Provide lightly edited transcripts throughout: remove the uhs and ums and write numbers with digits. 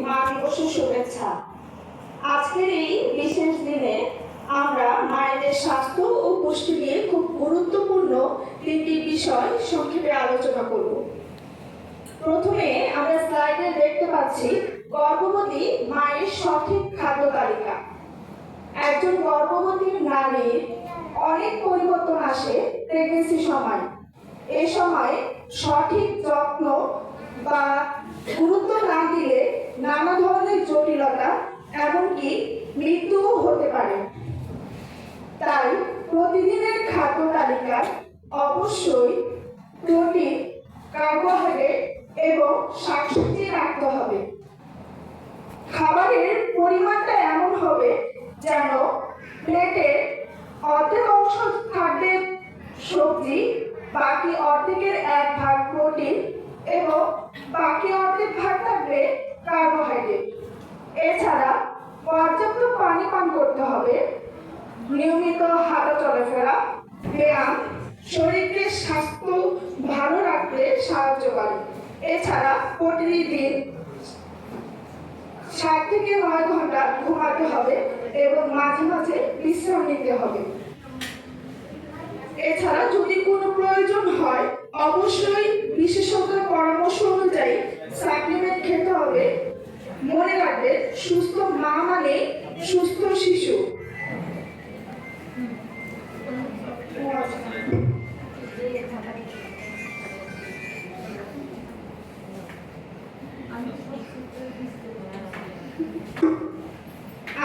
মা দিবসের শুভেচ্ছা। আজকের এই বিশেষ দিনে আমরা মায়েদের স্বাস্থ্য ও পুষ্টি নিয়ে খুব গুরুত্বপূর্ণ তিনটি বিষয় সংক্ষেপে আলোচনা করব। প্রথমে আমরা স্লাইডে দেখতে পাচ্ছি গর্ভবতী মায়ের সঠিক খাদ্য তালিকা। একজন গর্ভবতী নারীর অনেক পরিবর্তন আসে প্রেগন্যান্সি সময়। এই সময় সঠিক যত্ন বা গুরুত্ব না দিলে নানা ধরনের জটিলতা এমনকি মৃত্যুও হতে পারে। তাই প্রতিদিনের খাদ্য তালিকায় অবশ্যই প্রোটিন, কার্বোহাইড্রেট এবং শাকসবজি রাখতে হবে। খাবারের পরিমাণটা এমন হবে যেন প্লেটে অর্ধেক অংশ থাকবে সবজি, বাকি অর্ধেকের 1 ভাগ প্রোটিন এবং বাকি অর্ধেক ভাগ থাকবে কার্বোহাইড্রেট। এছাড়া পর্যাপ্ত পানি পান করতে হবে। নিয়মিত হাঁটা চলাফেরা, ব্যায়াম শরীরকে স্বাস্থ্য ভালো রাখতে সাহায্য করে। এছাড়া প্রতিদিন 7 থেকে 9 ঘন্টা ঘুমাতে হবে এবং মাঝে মাঝে বিশ্রাম নিতে হবে। এছাড়া যদি কোনো প্রয়োজন হয় অবশ্যই বিশেষজ্ঞের পরামর্শ অনুযায়ী সাপ্লিমেন্ট খেতে হবে। মনে রাখবে সুস্থ মা মানে সুস্থ শিশু।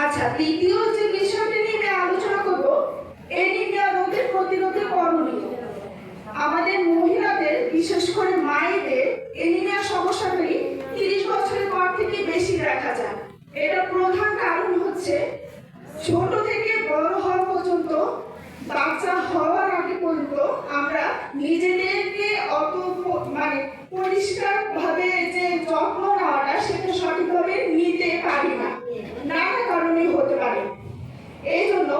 আচ্ছা, দ্বিতীয় যে বিষয়টি নিয়ে আলোচনা করব, এনিমিয়া রোগের প্রতিরোধে করণীয়। আমাদের মহিলাদের বিশেষ করে মায়েদের এনিমিয়া সমস্যাটি 30 বছরের পর থেকে বেশি দেখা যায়। এর প্রধান কারণ হচ্ছে ছোট থেকে বড় হওয়া পর্যন্ত, বাচ্চা হওয়ার আগে পর্যন্ত আমরা নিজেদেরকে অত পরিষ্কার ভাবে যে যত্ন নেওয়াটা সেটা সঠিকভাবে নিতে পারি না, নানা কারণে হতে পারে। এই জন্য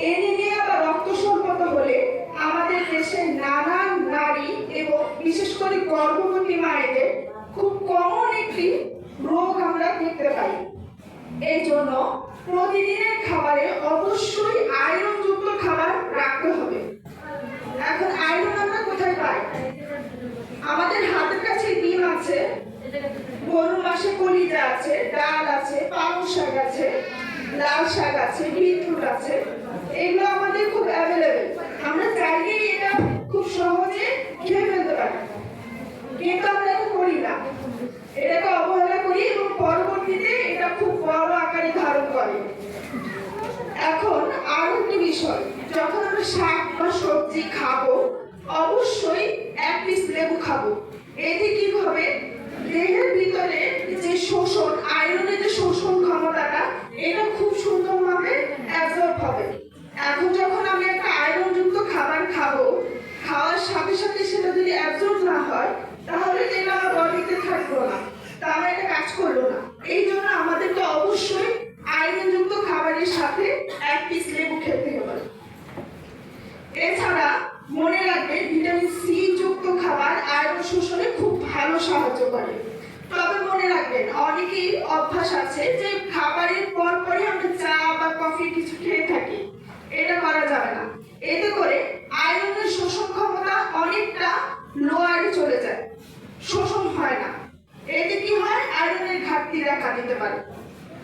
এনিমিয়া বা রক্ত স্বল্পতা হলে আমাদের দেশের নানা নারী এবং বিশেষ করে গর্ভবতী মায়েদের খুব কমন একটি রোগ আমরা দেখতে পাই। এই জন্য প্রতিদিনের খাবারে অবশ্যই আয়রনযুক্ত খাবার রাখতে হবে। এখন আয়রন আমরা কোথায় পাই? আমাদের হাতের কাছে ডিম আছে, গরুর মাসে কলিজা আছে, ডাল আছে, পালং শাক আছে, লাল শাক আছে, বিটরুট আছে। এগুলো আমাদের খুব অ্যাভেলেবেল। আমরা চাইলেই এটা খুব সহজে খেয়ে ফেলতে পারি, কিন্তু আমরা এটা করি না। এটাকে অবহেলা করি এবং পরবর্তীতে এটা খুব বড় আকারে ধারণ করে। এখন আরো একটি বিষয়, যখন আমরা শাক বা সবজি খাবো অবশ্যই 1 পিস লেবু খাবো। এতে কি হবে, দেহের ভিতরে যে শোষণ, আয়রনের যে শোষণ ক্ষমতাটা এটা খুব সুন্দরভাবে অ্যাবজর্ব হবে। এখন যখন আমি একটা আয়রনযুক্ত খাবার খাবো, খাওয়ার সাথে সাথে সেটা যদি অ্যাবজর্ব না হয় তাহলে এটা আমার বডিতে থাকলো না, তাহলে এটা কাজ করলো না। এই জন্য আমাদেরকে অবশ্যই আয়রনযুক্ত খাবারের সাথে 1 পিস লেবু খেতে হবে। এছাড়া মনে রাখবে ভিটামিন সি যুক্ত খাবার আয়রন শোষণে খুব ভালো সাহায্য করে। তবে মনে রাখবেন অনেকেই অভ্যাস আছে যে খাবারের পরপরই আমরা চা বা কফি কিছু খেয়ে থাকি। এটা করা যাবে না। এতে করে আয়রনের শোষণ ক্ষমতা অনেকটা লোয়ারে চলে যায়, শোষণ হয় না। এতে কি হয়, আয়রনের ঘাটতি দেখা দিতে পারে।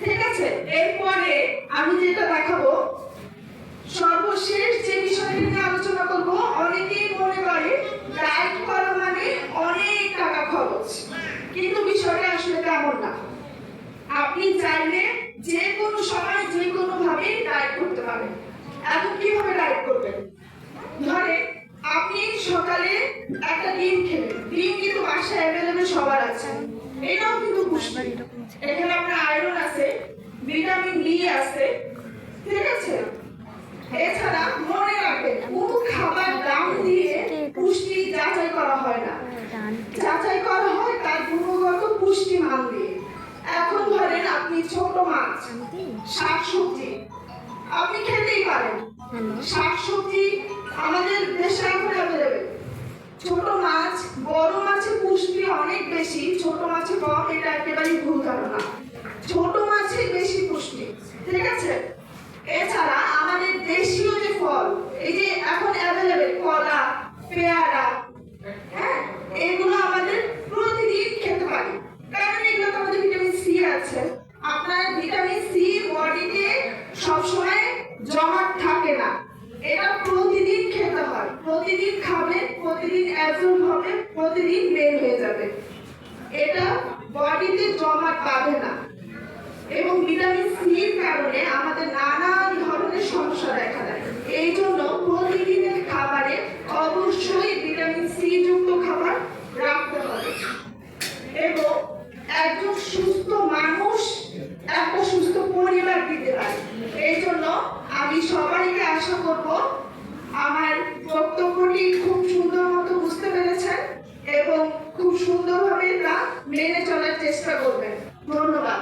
ঠিক আছে, এরপরে আমি যেটা দেখাবো, সর্বশেষ যে বিষয়টি নিয়ে আলোচনা করব, অনেকেই মনে করে ডায়েট করা মানে অনেক টাকা খরচ, কিন্তু বিষয়টা আসলে তেমন না। আপনি চাইলে যে কোনো সময় যে কোনো ভাবে ডায়েট করতে পারেন। এখন কিভাবে ডায়েট করবেন? ধরে আপনি সকালে একটা ডিম খেলেন, ডিম কিন্তু বাসায় অ্যাভেলেবেল সবার আছে, এটাও কিন্তু পুষ্টি। এখানে আপনার আয়রন আছে, ভিটামিন ডি আছে, ঠিক আছে? এছাড়া মনে রাখবেন কোনো খাবার দাম দিয়ে পুষ্টি যাচাই করা হয় না, যাচাই করা হয় তার গুণগত পুষ্টি মান দিয়ে। এখন ধরেন আপনি ছোট মাছ, শাকসবজি আপনি খেতেই পারেন। শাকসবজি আমাদের দেশে এখন অ্যাভেলেবেল। ছোট মাছ, বড় মাছের পুষ্টি অনেক বেশি, ছোট মাছে কম, এটা একেবারেই ভুল ধারণা। আছেন, আপনার ভিটামিন সি বডিতে সবসময় জমা থাকে না। এটা প্রতিদিন খেতে হয়, প্রতিদিন খাবেন, প্রতিদিন অ্যাবজর্ব হবে, প্রতিদিন বের হয়ে যাবে। এটা বডিতে জমা বাঁধে না এবং ভিটামিন সির কারণে আমাদের নানান ধরনের সমস্যা দেখা দেয়। এই জন্য প্রতিদিনের খাবারে অবশ্যই ভিটামিন সি যুক্ত খাবার রাখতে হবে এবং একজন সুস্থ মানুষ একটা সুস্থ পরিবার দিতে পারে। এই জন্য আমি সবাইকে আশা করব আমার বক্তব্যটি খুব সুন্দর মতো বুঝতে পেরেছেন এবং খুব সুন্দরভাবে তা মেনে চলার চেষ্টা করবেন। ধন্যবাদ।